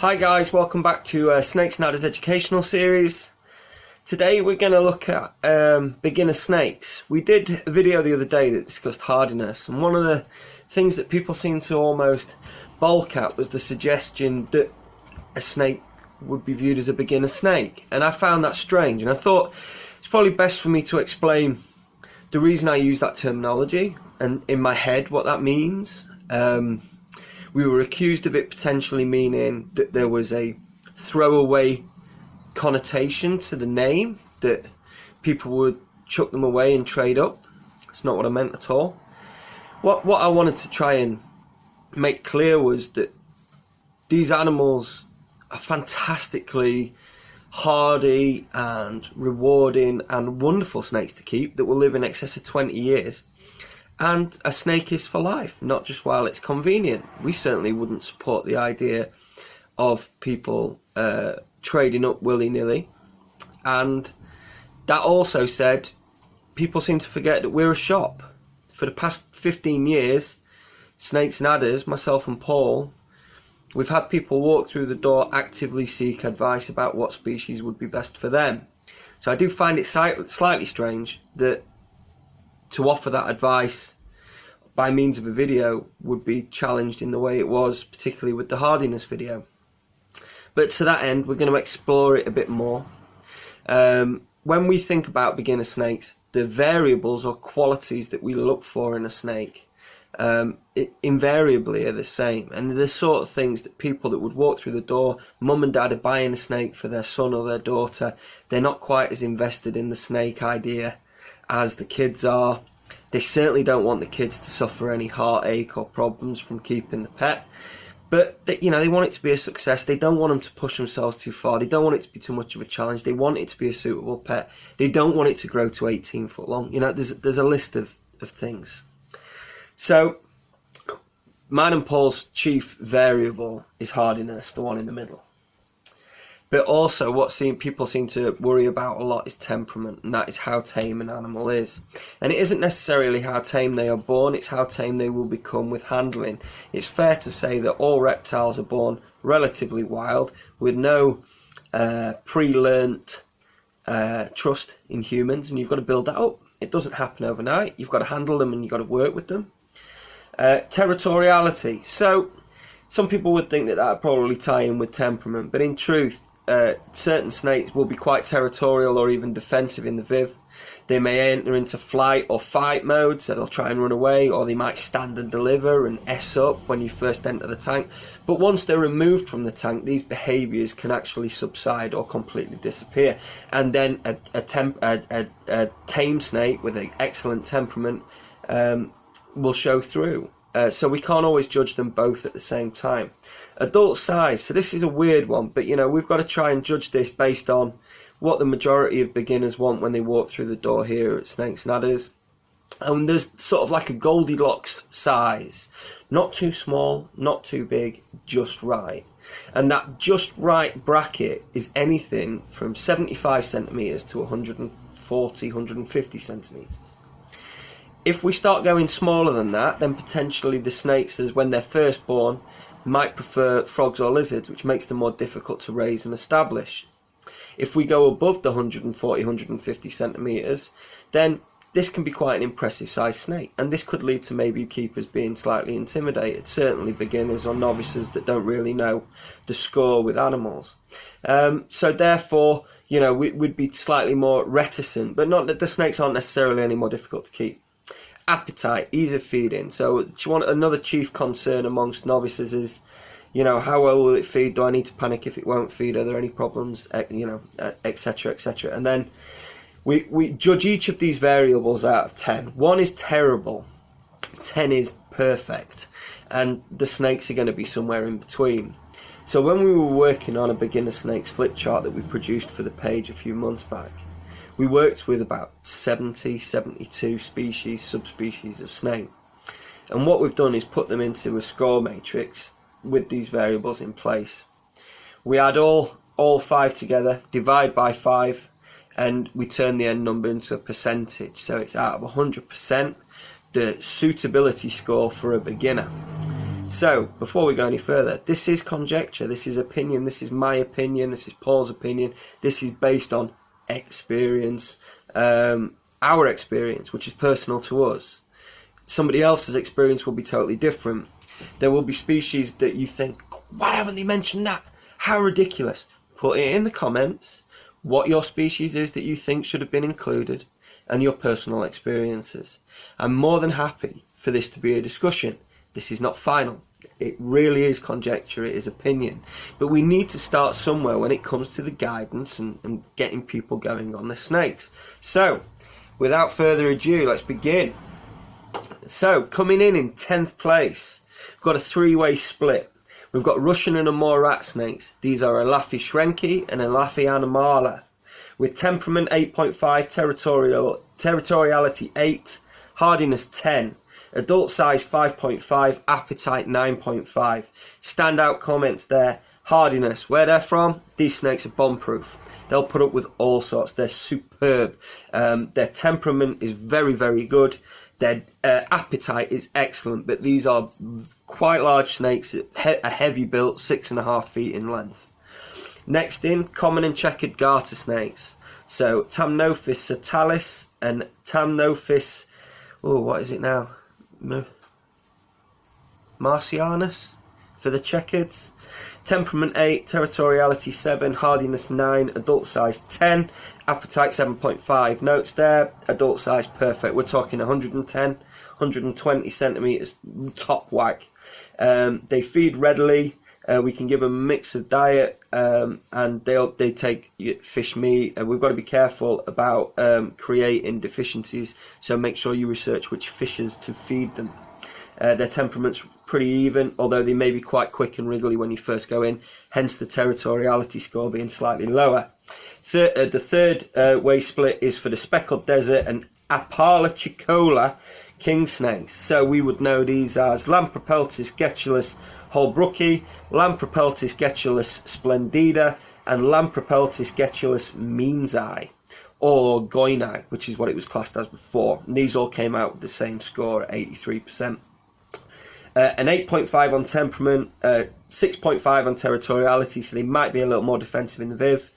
Hi guys, welcome back to Snakes and Adders educational series. Today we're going to look at beginner snakes. We did a video the other day that discussed hardiness, and one of the things that people seem to almost balk at was the suggestion that a snake would be viewed as a beginner snake, and I found that strange, and I thought it's probably best for me to explain the reason I use that terminology and in my head what that means. We were accused of it potentially meaning that there was a throwaway connotation to the name, that people would chuck them away and trade up. It's not what I meant at all. What I wanted to try and make clear was that these animals are fantastically hardy and rewarding and wonderful snakes to keep that will live in excess of 20 years. And a snake is for life, not just while it's convenient. We certainly wouldn't support the idea of people trading up willy-nilly. And that also said, people seem to forget that we're a shop. For the past 15 years, Snakes and Adders, myself and Paul, we've had people walk through the door, actively seek advice about what species would be best for them. So I do find it slightly strange that to offer that advice by means of a video would be challenged in the way it was, particularly with the hardiness video. But to that end, we're going to explore it a bit more. When we think about beginner snakes, the variables or qualities that we look for in a snake invariably are the same, and they're the sort of things that people that would walk through the door, mum and dad are buying a snake for their son or their daughter, they're not quite as invested in the snake idea as the kids are. They certainly don't want the kids to suffer any heartache or problems from keeping the pet, but they want it to be a success. They don't want them to push themselves too far. They don't want it to be too much of a challenge. They want it to be a suitable pet. They don't want it to grow to 18 foot long. There's a list of things. So mine and Paul's chief variable is hardiness, the one in the middle. But also what people seem to worry about a lot is temperament, and that is how tame an animal is. And it isn't necessarily how tame they are born, it's how tame they will become with handling. It's fair to say that all reptiles are born relatively wild, with no pre-learnt trust in humans, and you've got to build that up. It doesn't happen overnight. You've got to handle them and you've got to work with them. Territoriality. So some people would think that would probably tie in with temperament, but in truth, certain snakes will be quite territorial or even defensive in the viv. They may enter into flight or fight mode, so they'll try and run away, or they might stand and deliver and S up when you first enter the tank. But once they're removed from the tank, these behaviours can actually subside or completely disappear, and then a tame snake with an excellent temperament will show through. So we can't always judge them both at the same time. Adult size, so this is a weird one, but we've got to try and judge this based on what the majority of beginners want when they walk through the door here at Snakes and Adders. And there's sort of like a Goldilocks size, not too small, not too big, just right. And that just right bracket is anything from 75 centimetres to 140, 150 centimetres. If we start going smaller than that, then potentially the snakes, as when they're first born, might prefer frogs or lizards, which makes them more difficult to raise and establish. If we go above the 140, 150 centimetres, then this can be quite an impressive sized snake, and this could lead to maybe keepers being slightly intimidated, certainly beginners or novices that don't really know the score with animals. So therefore, we'd be slightly more reticent, but not that the snakes aren't necessarily any more difficult to keep. Appetite, ease of feeding. So another chief concern amongst novices is, how well will it feed? Do I need to panic if it won't feed? Are there any problems? Etc, etc. And then we judge each of these variables out of 10. 1 is terrible, 10 is perfect, and the snakes are going to be somewhere in between. So when we were working on a beginner snakes flip chart that we produced for the page a few months back, we worked with about 70, 72 species, subspecies of snake. And what we've done is put them into a score matrix with these variables in place. We add all 5 together, divide by 5, and we turn the end number into a percentage. So it's out of 100%, the suitability score for a beginner. So, before we go any further, this is conjecture, this is opinion, this is my opinion, this is Paul's opinion, this is based on experience, our experience, which is personal to us. Somebody else's experience will be totally different. There will be species that you think, why haven't they mentioned that? How ridiculous. Put it in the comments what your species is that you think should have been included and your personal experiences. I'm more than happy for this to be a discussion. This is not final. It really is conjecture, it is opinion. But we need to start somewhere when it comes to the guidance and getting people going on the snakes. So, without further ado, let's begin. So, coming in 10th place, we've got a three-way split. We've got Russian and Amur rat snakes. These are Elafi shrenki and Elafi animala. With temperament 8.5, territoriality 8, hardiness 10, adult size 5.5, appetite 9.5. Standout comments there. Hardiness, where they're from, these snakes are bomb-proof. They'll put up with all sorts. They're superb. Their temperament is very, very good. Their appetite is excellent, but these are quite large snakes, a heavy built, 6.5 feet in length. Next in, common and checkered garter snakes. So Tamnophis satalis and Tamnophis, what is it now? Marcianus for the checkers. Temperament 8, territoriality 7, hardiness 9, adult size 10, appetite 7.5. Notes there, adult size perfect. We're talking 110, 120 centimetres, top whack. They feed readily. We can give them a mix of diet, and they take fish meat. We've got to be careful about creating deficiencies, so make sure you research which fishes to feed them. Their temperament's pretty even, although they may be quite quick and wriggly when you first go in, hence the territoriality score being slightly lower. The third way split is for the speckled desert and Apalachicola king snakes. So we would know these as Lampropeltis getulus holbrooki, Lampropeltis getulus splendida, and Lampropeltis getulus meansii, or goinai, which is what it was classed as before. And these all came out with the same score at 83%. An 8.5 on temperament, 6.5 on territoriality, so they might be a little more defensive in the viv.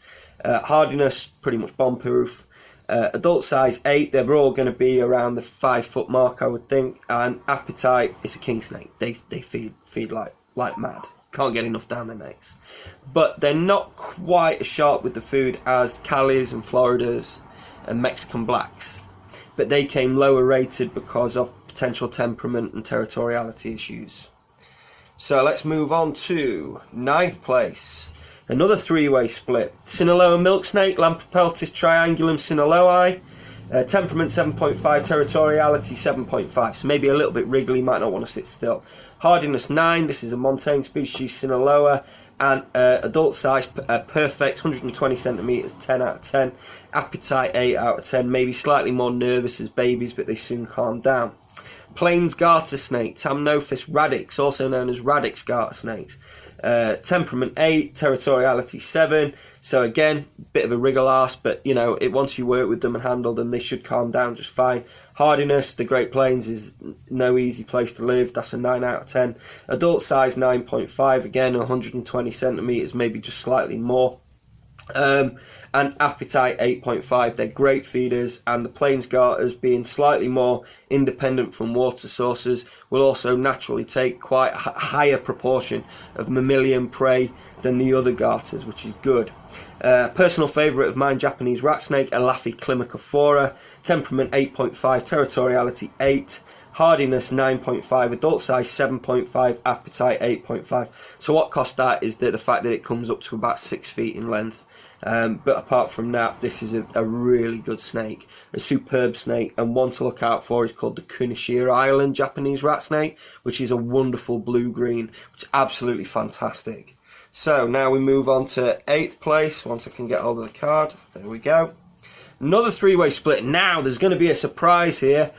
Hardiness, pretty much bomb-proof. Adult size 8, they're all going to be around the 5 foot mark, I would think. And appetite, it's a king snake. They feed like mad. Can't get enough down their necks. But they're not quite as sharp with the food as Calis and Floridas and Mexican blacks. But they came lower rated because of potential temperament and territoriality issues. So let's move on to 9th place. Another three-way split. Sinaloa milk snake, Lampropeltis triangulum sinaloae. Temperament 7.5, territoriality 7.5. So maybe a little bit wriggly, might not want to sit still. Hardiness 9, this is a montane species, Sinaloa. And adult size perfect, 120 centimetres, 10 out of 10. Appetite 8 out of 10, maybe slightly more nervous as babies, but they soon calm down. Plains garter snake, Tamnophis radix, also known as radix garter snakes. Temperament 8, territoriality 7. So again, bit of a wriggle arse, but you know, once you work with them and handle them, they should calm down just fine. Hardiness, the Great Plains is no easy place to live. That's a 9 out of 10. Adult size 9.5, again 120 centimetres, maybe just slightly more. And appetite 8.5. They're great feeders, and the plains garters, being slightly more independent from water sources, will also naturally take quite a higher proportion of mammalian prey than the other garters, which is good. Personal favourite of mine, Japanese rat snake, Elafi climacophora. Temperament 8.5, territoriality 8, hardiness 9.5, adult size 7.5, appetite 8.5. So what cost that is the fact that it comes up to about 6 feet in length. But apart from that, this is a really good snake, a superb snake, and one to look out for is called the Kunishira Island Japanese rat snake, which is a wonderful blue-green, which is absolutely fantastic. So now we move on to 8th place, once I can get hold of the card. There we go. Another three-way split. Now there's going to be a surprise here.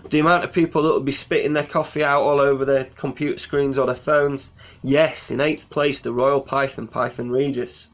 The amount of people that will be spitting their coffee out all over their computer screens or their phones. Yes, in 8th place, the Royal Python, Python Regis.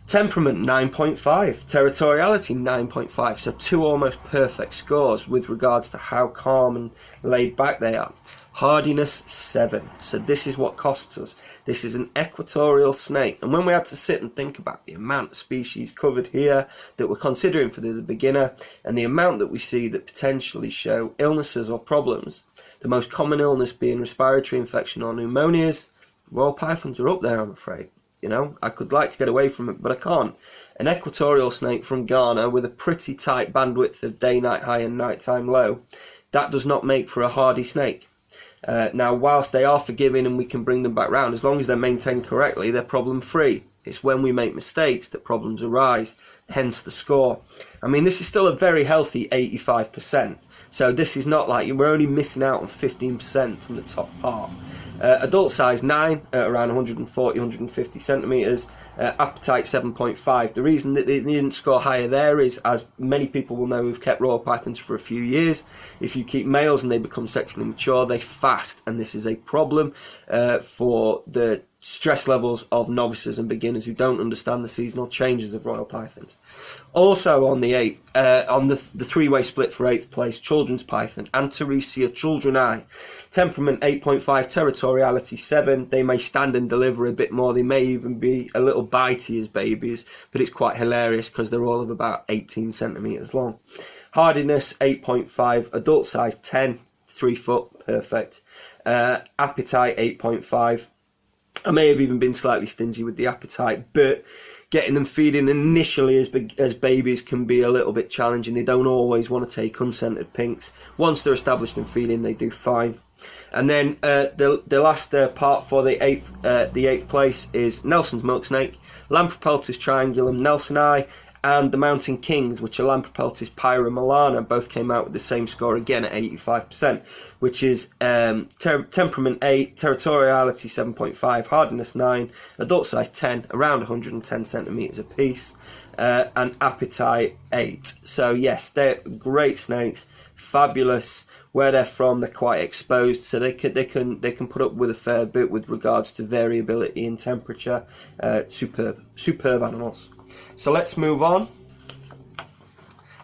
Temperament 9.5, territoriality 9.5, so two almost perfect scores with regards to how calm and laid back they are. Hardiness 7. So this is what costs us. This is an equatorial snake. And when we had to sit and think about the amount of species covered here that we're considering for the beginner, and the amount that we see that potentially show illnesses or problems, the most common illness being respiratory infection or pneumonias, royal pythons are up there, I'm afraid. You know, I could like to get away from it, but I can't. An equatorial snake from Ghana with a pretty tight bandwidth of day-night high and nighttime low, that does not make for a hardy snake. Now, whilst they are forgiving and we can bring them back round, as long as they're maintained correctly, they're problem-free. It's when we make mistakes that problems arise, hence the score. I mean, this is still a very healthy 85%. So this is not like we're only missing out on 15% from the top part. Adult size 9 at around 140, 150 centimetres. Appetite 7.5. The reason that they didn't score higher there is, as many people will know who've kept royal pythons for a few years, if you keep males and they become sexually mature, they fast, and this is a problem for the stress levels of novices and beginners who don't understand the seasonal changes of royal pythons. Also on the the three-way split for 8th place, children's python, Antaresia childreni, temperament 8.5, territoriality 7. They may stand and deliver a bit more. They may even be a little bitey as babies, but it's quite hilarious because they're all of about 18 centimetres long. Hardiness 8.5, adult size 10, 3 foot, perfect. Appetite 8.5. I may have even been slightly stingy with the appetite, but getting them feeding initially as babies can be a little bit challenging. They don't always want to take unscented pinks. Once they're established in feeding, they do fine. And then the last part for the eighth place is Nelson's milk snake, Lampropeltis triangulum nelsoni, and the Mountain Kings, which are Lampropeltis pyromelana, both came out with the same score again at 85%, which is temperament 8, territoriality 7.5, hardiness 9, adult size 10, around 110 centimetres apiece, and appetite 8. So yes, they're great snakes, fabulous. Where they're from, they're quite exposed, so they can put up with a fair bit with regards to variability in temperature. Superb animals. So let's move on.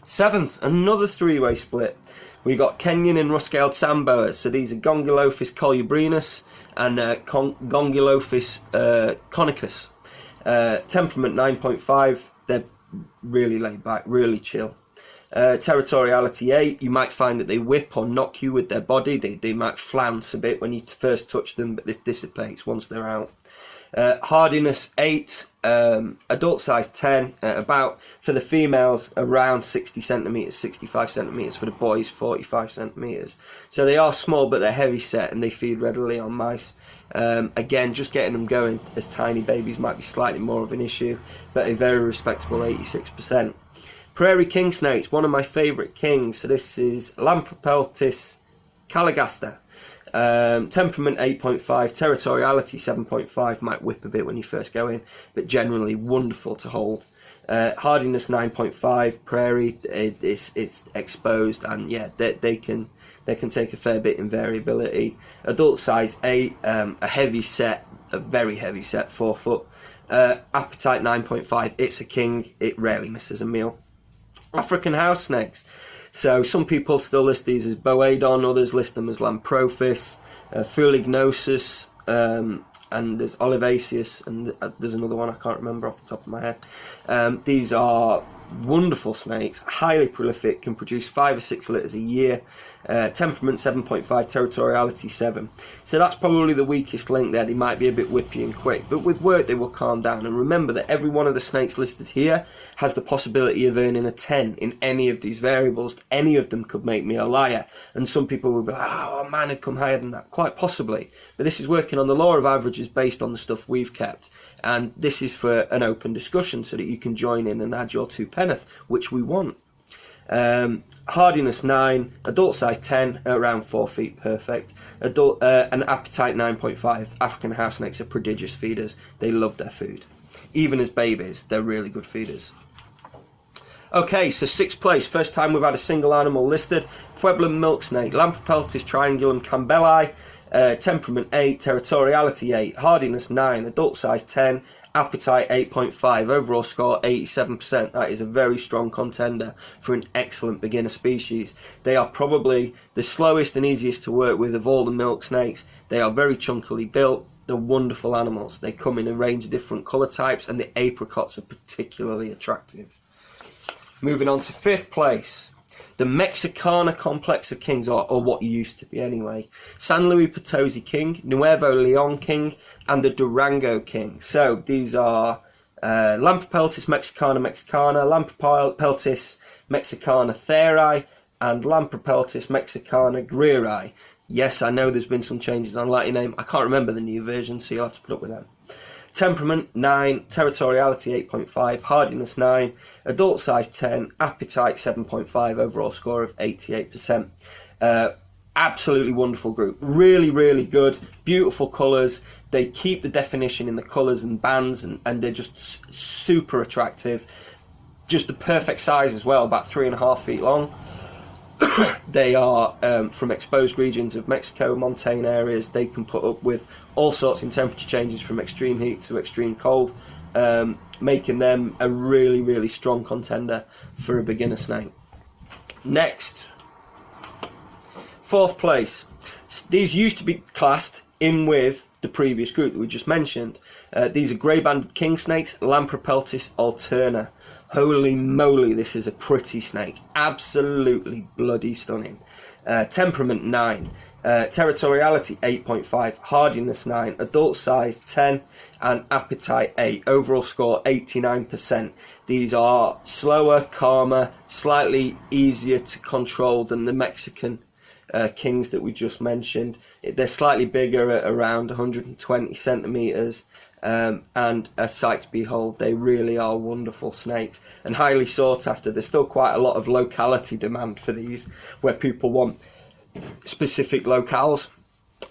7th, another three-way split. We got Kenyan and rough-scaled sandboas. So these are Gongulophis colubrinus and Gongulophis conicus. Temperament 9.5. They're really laid back, really chill. Territoriality 8, you might find that they whip or knock you with their body. They might flounce a bit when you first touch them, but this dissipates once they're out. Hardiness 8, adult size 10, about, for the females, around 60 centimetres, 65 centimetres, for the boys 45 centimetres. So they are small, but they're heavy set and they feed readily on mice. Again, just getting them going as tiny babies might be slightly more of an issue, but a very respectable 86%. Prairie king snakes, one of my favourite kings. So this is Lampropeltis calligaster. Temperament 8.5, territoriality 7.5, might whip a bit when you first go in, but generally wonderful to hold. Hardiness 9.5, prairie, it's exposed, and yeah, they can take a fair bit in variability. Adult size 8, a heavy set, a very heavy set, 4 foot. Appetite 9.5, it's a king, it rarely misses a meal. African house snakes. So some people still list these as Boedon, others list them as Lamprophis, Fulignosus, and there's Olivaceus, and there's another one I can't remember off the top of my head. These are wonderful snakes, highly prolific, can produce 5 or 6 litters a year. Temperament 7.5, territoriality 7. So that's probably the weakest link there. They might be a bit whippy and quick, but with work they will calm down. And remember that every one of the snakes listed here has the possibility of earning a 10 in any of these variables. Any of them could make me a liar, and some people will be like, oh man, I'd come higher than that. Quite possibly, but this is working on the law of averages based on the stuff we've kept, and this is for an open discussion so that you can join in and add your 2 penneth, which we want. Hardiness 9, adult size 10, around 4 feet, perfect. Adult and appetite 9.5. African house snakes are prodigious feeders. They love their food. Even as babies, they're really good feeders. Okay, so 6th place, first time we've had a single animal listed. Pueblan milk snake, Lamprepeltis triangulum campbelli, temperament 8, territoriality 8, hardiness 9, adult size 10, appetite 8.5, overall score 87%. That is a very strong contender for an excellent beginner species. They are probably the slowest and easiest to work with of all the milk snakes. They are very chunkily built. They're wonderful animals. They come in a range of different colour types, and the apricots are particularly attractive. Moving on to 5th place, the Mexicana complex of kings, or what used to be anyway. San Luis Potosi king, Nuevo Leon king, and the Durango king. So these are Lamprepeltis mexicana, Lamprepeltis mexicana theri, and Lamprepeltis mexicana greeri. Yes, I know there's been some changes on Latin name. I can't remember the new version, so you'll have to put up with them. Temperament 9, territoriality 8.5, hardiness 9, adult size 10, appetite 7.5, overall score of 88%. Absolutely wonderful group. Really, really good. Beautiful colours. They keep the definition in the colours and bands, and they're just super attractive. Just the perfect size as well, about 3.5 feet long. They are from exposed regions of Mexico, montane areas. They can put up with all sorts in temperature changes from extreme heat to extreme cold, making them a really, really strong contender for a beginner snake. Next, 4th place. These used to be classed in with the previous group that we just mentioned. These are grey-banded king snakes, Lamprepeltis alterna. Holy moly, this is a pretty snake. Absolutely bloody stunning. Temperament 9, territoriality 8.5, hardiness 9, adult size 10, and appetite 8. Overall score 89%. These are slower, calmer, slightly easier to control than the Mexican kings that we just mentioned. They're slightly bigger at around 120 centimetres. And a sight to behold. They really are wonderful snakes and highly sought after. There's still quite a lot of locality demand for these, where people want specific locales.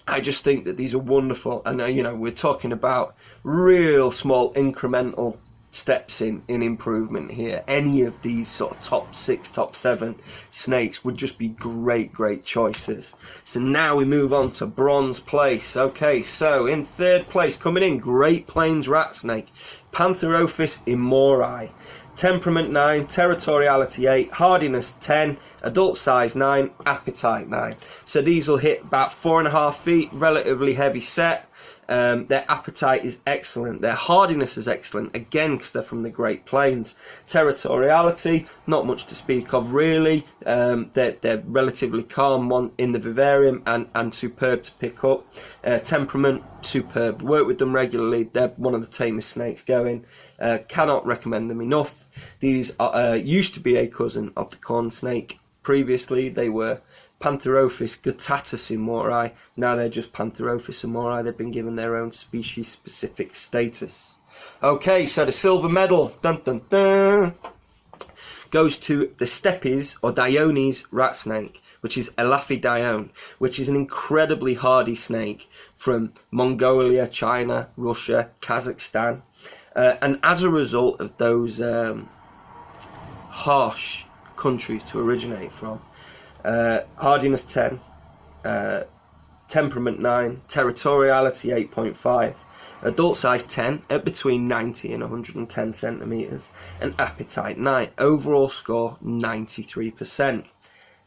I just think that these are wonderful, and we're talking about real small incremental steps in improvement here. Any of these sort of top 6, top 7 snakes would just be great choices. So now we move on to bronze place. Okay, so in 3rd place, coming in, Great Plains rat snake, Pantherophis imori, temperament 9, territoriality 8, hardiness 10, adult size 9, appetite 9. So these will hit about 4.5 feet, relatively heavy set. Their appetite is excellent. Their hardiness is excellent, again because they're from the Great Plains. Territoriality, not much to speak of really. They're relatively calm in the vivarium and superb to pick up. Temperament, superb. Work with them regularly. They're one of the tamest snakes going. Cannot recommend them enough. These used to be a cousin of the corn snake. Previously they were Pantherophis guttatus imori. Now they're just Pantherophis imori. They've been given their own species-specific status. Okay, so the silver medal goes to the Stepes or Dionys rat snake, which is Elafi Dione, which is an incredibly hardy snake from Mongolia, China, Russia, Kazakhstan. And as a result of those harsh countries to originate from, hardiness 10, temperament 9, territoriality 8.5, adult size 10 at between 90 and 110 centimetres, and appetite 9. Overall score 93%.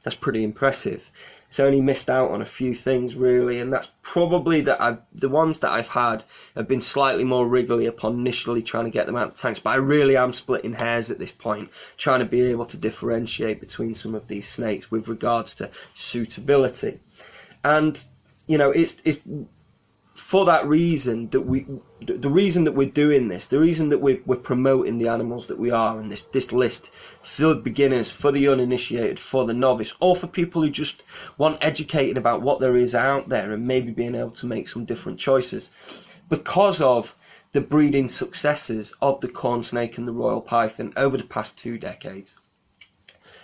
That's pretty impressive. It's only missed out on a few things really, and that's probably the ones that I've had have been slightly more wriggly upon initially trying to get them out of the tanks, but I really am splitting hairs at this point, trying to be able to differentiate between some of these snakes with regards to suitability. And it's for that reason that the reason that we're doing this, the reason that we're promoting the animals that we are in this list, for the beginners, for the uninitiated, for the novice, or for people who just want educating about what there is out there and maybe being able to make some different choices, because of the breeding successes of the corn snake and the royal python over the past 2 decades.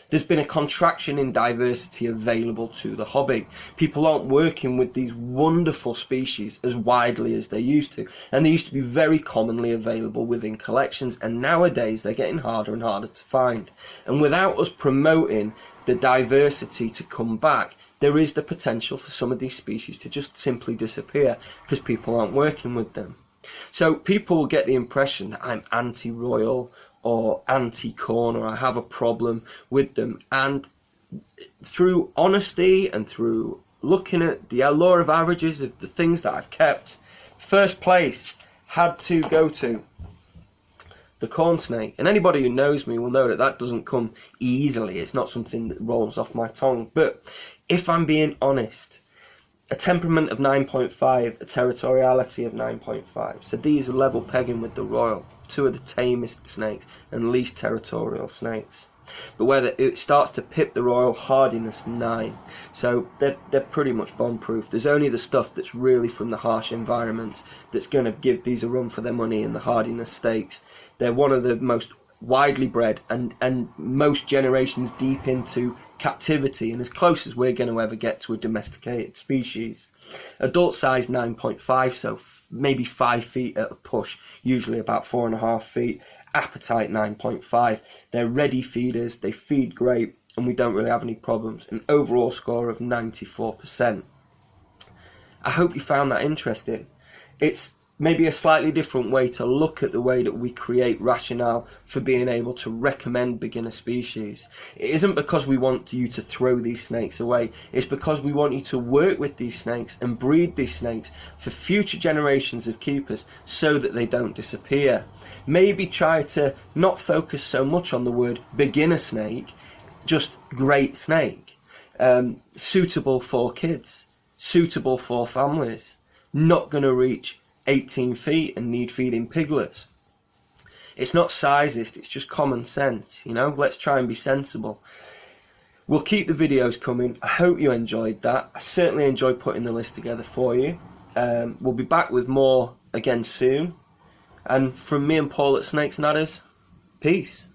There's been a contraction in diversity available to the hobby. People aren't working with these wonderful species as widely as they used to, and they used to be very commonly available within collections, and nowadays they're getting harder and harder to find. And without us promoting the diversity to come back, there is the potential for some of these species to just simply disappear because people aren't working with them. So people will get the impression that I'm anti-royal or anti-corn, or I have a problem with them, and through honesty and through looking at the law of averages of the things that I've kept, first place had to go to the corn snake. And anybody who knows me will know that that doesn't come easily. It's not something that rolls off my tongue. But if I'm being honest, a temperament of 9.5, a territoriality of 9.5. So these are level pegging with the royal, two of the tamest snakes and least territorial snakes. But where it starts to pip the royal, hardiness 9. So they're pretty much bomb-proof. There's only the stuff that's really from the harsh environments that's going to give these a run for their money in the hardiness stakes. They're one of the most widely bred and most generations deep into captivity, and as close as we're going to ever get to a domesticated species. Adult size 9.5, so maybe 5 feet at a push, usually about 4.5 feet. Appetite 9.5. They're ready feeders, they feed great, and we don't really have any problems. An overall score of 94%. I hope you found that interesting. It's maybe a slightly different way to look at the way that we create rationale for being able to recommend beginner species. It isn't because we want you to throw these snakes away, it's because we want you to work with these snakes and breed these snakes for future generations of keepers so that they don't disappear. Maybe try to not focus so much on the word beginner snake, just great snake, suitable for kids, suitable for families, not going to reach 18 feet and need feeding piglets. It's not sizist, it's just common sense, you know. Let's try and be sensible. We'll keep the videos coming. I hope you enjoyed that. I certainly enjoyed putting the list together for you. We'll be back with more again soon. And from me and Paul at Snakes and Adders, peace.